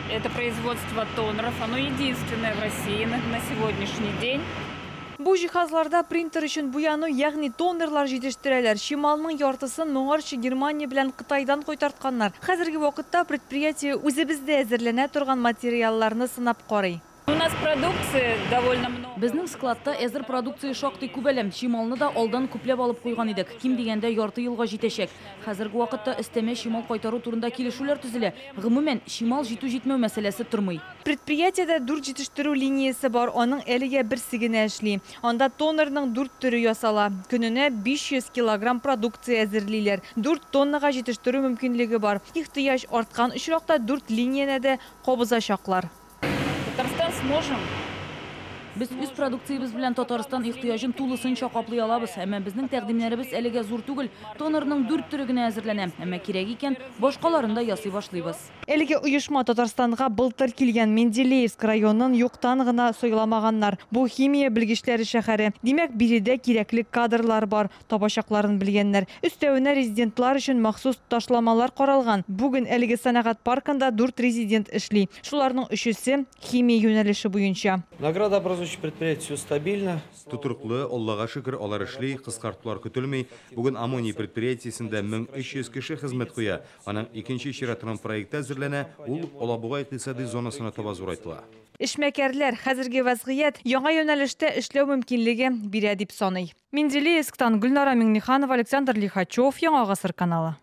Это производство тонеров. Оно единственное в России на сегодняшний день. Бу жихазларда принтер үшін буяну, ягни тонерлар жетештірелер. Шималның яртысын моңарчы Германия белән Кытайдан койтартқаннар. Хәзерге вакытта предприятие үзебездә әзерләнә торган материалларны сынап карый. У нас продукции довольно много. Безнең складта әзер продукция шактый күбәләм. Шималны да алдан күпләп алып куйган идек. Ким дигәндә ярты елга җитәчәк. Хәзерге вакытта өстәмә шимал кайтару турында килешүләр төзелә. Гомумән, шимал җитү-җитмәү мәсьәләсе тормый. Предприятиедә 4 җитештерү линиясе бар, аның әлегә берсе генә эшли. Анда тонерның 4 төре ясала. Көненә 500 килограмм продукция әзерлиләр. 4 тоннага җитештерү мөмкинлеге бар. Ихтыяҗ арткан очракта 4 линияне дә кабызачаклар. Татарстан сможем. Без үз продукциябыз белән Татарстан ихтыяҗын тулысынча каплый алабыз. Әмма безнең тәкъдимнәребез әлегә зур түгел. Тонерның 4 төре генә әзерләнә. Әмма кирәк икән, башкаларын да ясый башлыйбыз. Әлеге оешма Татарстанга былтыр килгән Менделеевск районын юктан гына сайламаганнар. Бу химия белгечләре шәһәре. Димәк, биредә кирәкле кадрлар бар, табачакларын белгәннәр. Өстәвенә резидентлар өчен махсус ташламалар каралган. Бүген әлеге сәнәгать паркында 4 резидент эшли. Шуларның 3-се химия юнәлеше буенча. Наградообразующее предприятие все стабильно. Тутырыклы, Аллага шөкер, алар эшли, кыскартулар көтелмәй. Бүген Амоний предприятиесендә 1300 кеше хезмәт куя. Аның икенче чиратының проекты әзерләнә, ул Алабуга икътисади зонасына таба зурайтыла. Эшмәкәрләр хәзерге вазгыять яңа юнәлештә эшләү мөмкинлеге бирә дип саный. Менделеевсктан Гөлнара Миңнеханова, Александр Лихачев, Яңа гасыр каналы.